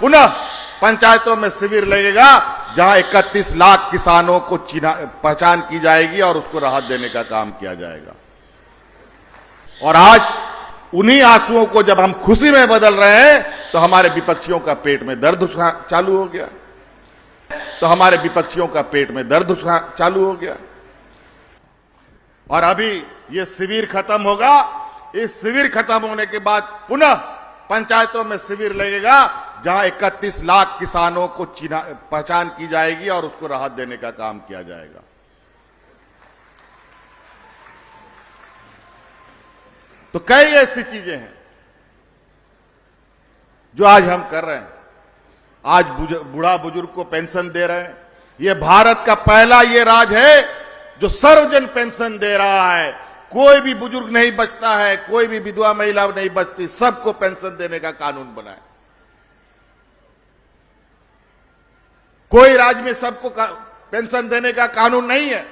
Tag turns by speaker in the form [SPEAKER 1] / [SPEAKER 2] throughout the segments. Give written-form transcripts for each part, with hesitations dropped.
[SPEAKER 1] पुनः पंचायतों में शिविर लगेगा जहां 31 लाख किसानों को पहचान की जाएगी और उसको राहत देने का काम किया जाएगा। और आज उन्हीं आंसुओं को जब हम खुशी में बदल रहे हैं तो हमारे विपक्षियों का पेट में दर्द चालू हो गया, चालू हो गया। और अभी ये शिविर खत्म होगा, इस शिविर खत्म होने के बाद पुनः पंचायतों में शिविर लगेगा जहां 31 लाख किसानों को पहचान की जाएगी और उसको राहत देने का काम किया जाएगा। तो कई ऐसी चीजें हैं जो आज हम कर रहे हैं। आज बूढ़ा बुजुर्ग को पेंशन दे रहे हैं। ये भारत का पहला ये राज्य है जो सर्वजन पेंशन दे रहा है। कोई भी बुजुर्ग नहीं बचता है, कोई भी विधवा महिला नहीं बचती, सबको पेंशन देने का कानून बना है। कोई राज्य में सबको पेंशन देने का कानून नहीं है।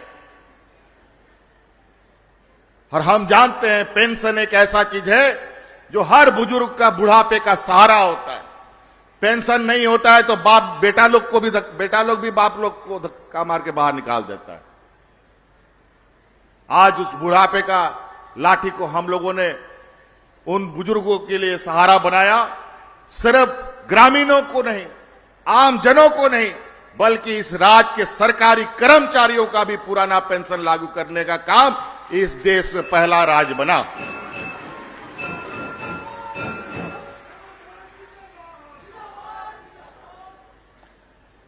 [SPEAKER 1] और हम जानते हैं पेंशन एक ऐसा चीज है जो हर बुजुर्ग का बुढ़ापे का सहारा होता है। पेंशन नहीं होता है तो बेटा लोग भी बाप लोग को धक्का मार के बाहर निकाल देता है। आज उस बुढ़ापे का लाठी को हम लोगों ने उन बुजुर्गों के लिए सहारा बनाया। सिर्फ ग्रामीणों को नहीं, आम जनों को नहीं, बल्कि इस राज्य के सरकारी कर्मचारियों का भी पुराना पेंशन लागू करने का काम इस देश में पहला राज्य बना।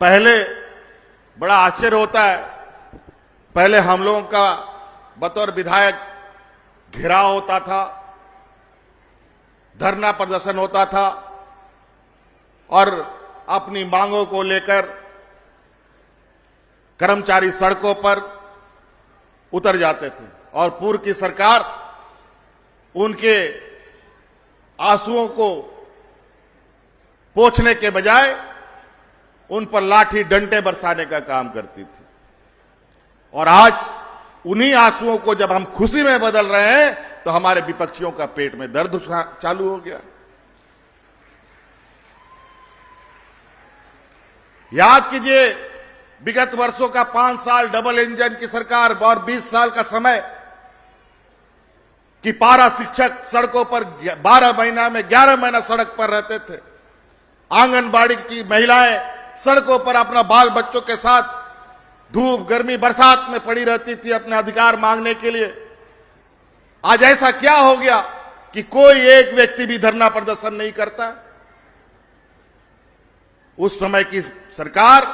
[SPEAKER 1] पहले बड़ा आश्चर्य होता है, पहले हम लोगों का बतौर विधायक घेराव होता था, धरना प्रदर्शन होता था और अपनी मांगों को लेकर कर्मचारी सड़कों पर उतर जाते थे और पूर्व की सरकार उनके आंसुओं को पोंछने के बजाय उन पर लाठी डंडे बरसाने का काम करती थी। और आज उन्हीं आंसुओं को जब हम खुशी में बदल रहे हैं तो हमारे विपक्षियों का पेट में दर्द चालू हो गया। याद कीजिए, विगत वर्षों का 5 साल डबल इंजन की सरकार और 20 साल का समय कि पारा शिक्षक सड़कों पर 12 महीना में 11 महीना सड़क पर रहते थे। आंगनबाड़ी की महिलाएं सड़कों पर अपना बाल बच्चों के साथ धूप गर्मी बरसात में पड़ी रहती थी अपने अधिकार मांगने के लिए। आज ऐसा क्या हो गया कि कोई एक व्यक्ति भी धरना प्रदर्शन नहीं करता? उस समय की सरकार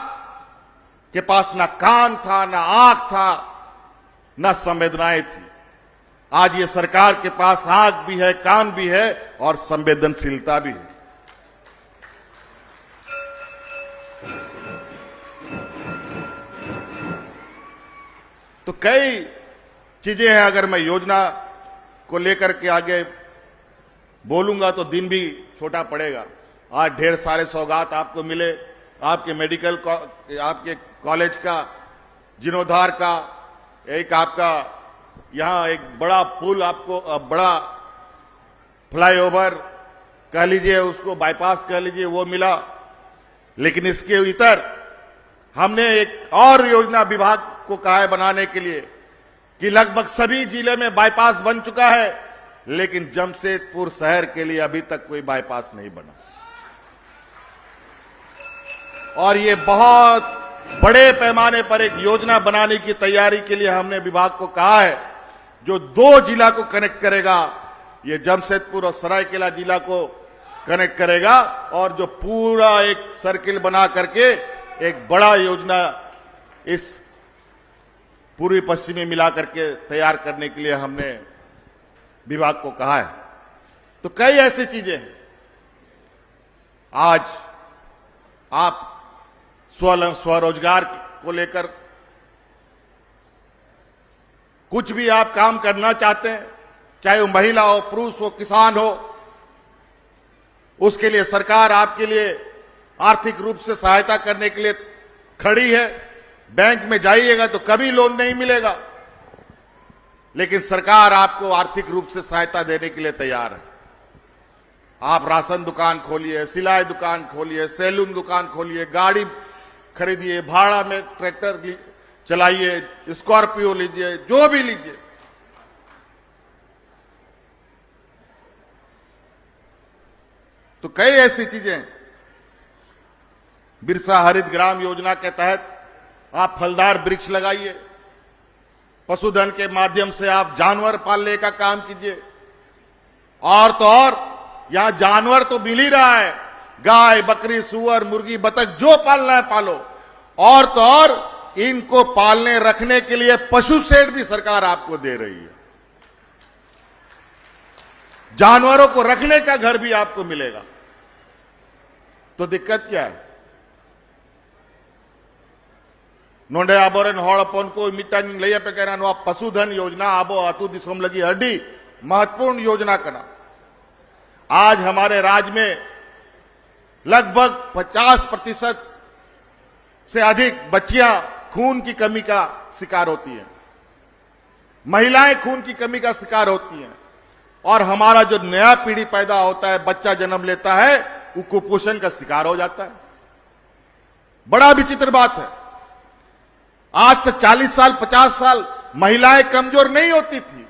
[SPEAKER 1] के पास ना कान था, ना आंख था, ना संवेदनाएं थी। आज ये सरकार के पास आंख भी है, कान भी है और संवेदनशीलता भी है। तो कई चीजें हैं, अगर मैं योजना को लेकर के आगे बोलूंगा तो दिन भी छोटा पड़ेगा। आज ढेर सारे सौगात आपको मिले, आपके मेडिकल आपके कॉलेज का, जीर्णोद्धार का, एक आपका यहां एक बड़ा पुल, आपको बड़ा फ्लाईओवर कह लीजिए, उसको बाईपास कह लीजिए, वो मिला। लेकिन इसके इतर हमने एक और योजना विभाग को कहा है बनाने के लिए कि लगभग सभी जिले में बाईपास बन चुका है, लेकिन जमशेदपुर शहर के लिए अभी तक कोई बाईपास नहीं बना। और ये बहुत बड़े पैमाने पर एक योजना बनाने की तैयारी के लिए हमने विभाग को कहा है, जो 2 जिला को कनेक्ट करेगा। ये जमशेदपुर और सरायकेला जिला को कनेक्ट करेगा और जो पूरा एक सर्किल बना करके एक बड़ा योजना इस पूर्वी पश्चिमी मिला करके तैयार करने के लिए हमने विभाग को कहा है। तो कई ऐसी चीजें हैं। आज आप स्वरोजगार को लेकर कुछ भी आप काम करना चाहते हैं, चाहे वो महिला हो, पुरुष हो, किसान हो, उसके लिए सरकार आपके लिए आर्थिक रूप से सहायता करने के लिए खड़ी है। बैंक में जाइएगा तो कभी लोन नहीं मिलेगा, लेकिन सरकार आपको आर्थिक रूप से सहायता देने के लिए तैयार है। आप राशन दुकान खोलिए, सिलाई दुकान खोलिए, सैलून दुकान खोलिए, गाड़ी खरीदिए, भाड़ा में ट्रैक्टर चलाइए, स्कॉर्पियो लीजिए, जो भी लीजिए। तो कई ऐसी चीजें, बिरसा हरित ग्राम योजना के तहत आप फलदार वृक्ष लगाइए, पशुधन के माध्यम से आप जानवर पालने का काम कीजिए। और तो और यहां जानवर तो मिल ही रहा है, गाय, बकरी, सुअर, मुर्गी, बतख, जो पालना है पालो। और तो और इनको पालने रखने के लिए पशु शेड भी सरकार आपको दे रही है। जानवरों को रखने का घर भी आपको मिलेगा। तो दिक्कत क्या है? नोंडे आबोरेन हॉड़पोन को मीटिंग लइए पे कह रहा पशुधन योजना आबो अतु दिसोम लगी हड्डी महत्वपूर्ण योजना करना। आज हमारे राज्य में लगभग 50% से अधिक बच्चियां खून की कमी का शिकार होती हैं, महिलाएं खून की कमी का शिकार होती हैं। और हमारा जो नया पीढ़ी पैदा होता है, बच्चा जन्म लेता है, वो कुपोषण का शिकार हो जाता है। बड़ा विचित्र बात है। आज से 40 साल 50 साल महिलाएं कमजोर नहीं होती थी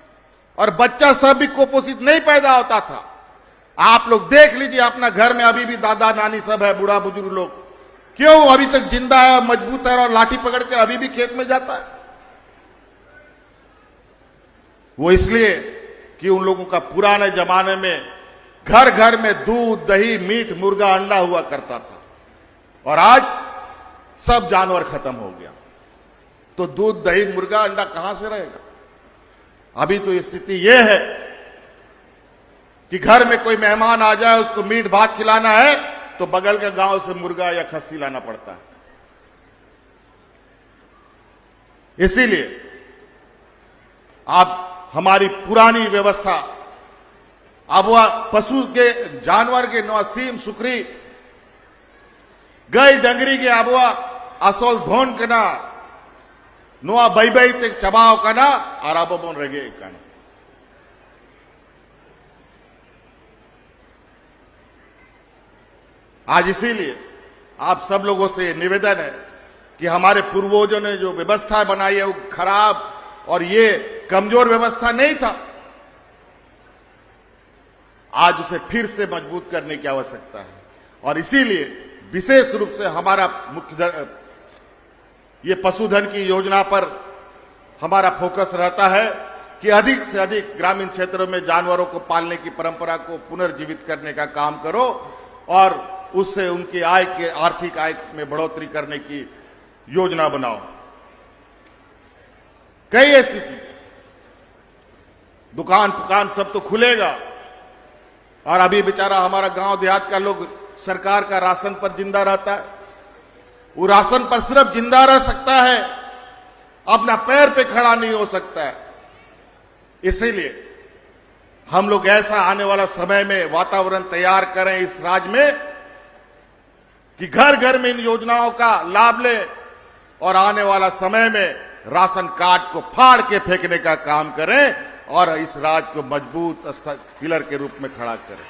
[SPEAKER 1] और बच्चा सब भी कुपोषित नहीं पैदा होता था। आप लोग देख लीजिए अपना घर में अभी भी दादा नानी सब है, बूढ़ा बुजुर्ग लोग, क्यों अभी तक जिंदा है, मजबूत है और लाठी पकड़ के अभी भी खेत में जाता है? वो इसलिए कि उन लोगों का पुराने जमाने में घर घर में दूध, दही, मीट, मुर्गा, अंडा हुआ करता था और आज सब जानवर खत्म हो गया। तो दूध, दही, मुर्गा, अंडा कहां से रहेगा? अभी तो स्थिति यह है कि घर में कोई मेहमान आ जाए, उसको मीट भात खिलाना है तो बगल के गांव से मुर्गा या खस्सी लाना पड़ता है। इसीलिए आप हमारी पुरानी व्यवस्था, अब वह पशु के जानवर के नो सीम सुकरी गई डंगरी के आबुआ असोल धोन कना नुआ बई बई ते चबाव कना और अब बोन रगे कना। आज इसीलिए आप सब लोगों से निवेदन है कि हमारे पूर्वजों ने जो व्यवस्था बनाई है वो खराब और ये कमजोर व्यवस्था नहीं था। आज उसे फिर से मजबूत करने की आवश्यकता है और इसीलिए विशेष रूप से हमारा मुख्य ये पशुधन की योजना पर हमारा फोकस रहता है कि अधिक से अधिक ग्रामीण क्षेत्रों में जानवरों को पालने की परंपरा को पुनर्जीवित करने का काम करो और उससे उनकी आय के आर्थिक आय में बढ़ोतरी करने की योजना बनाओ। कई ऐसी चीजें, दुकान सब तो खुलेगा और अभी बेचारा हमारा गांव देहात का लोग सरकार का राशन पर जिंदा रहता है। वो राशन पर सिर्फ जिंदा रह सकता है, अपना पैर पे खड़ा नहीं हो सकता है। इसीलिए हम लोग ऐसा आने वाला समय में वातावरण तैयार करें इस राज्य में कि घर घर में इन योजनाओं का लाभ ले और आने वाला समय में राशन कार्ड को फाड़ के फेंकने का काम करें और इस राज्य को मजबूत पिलर के रूप में खड़ा करें।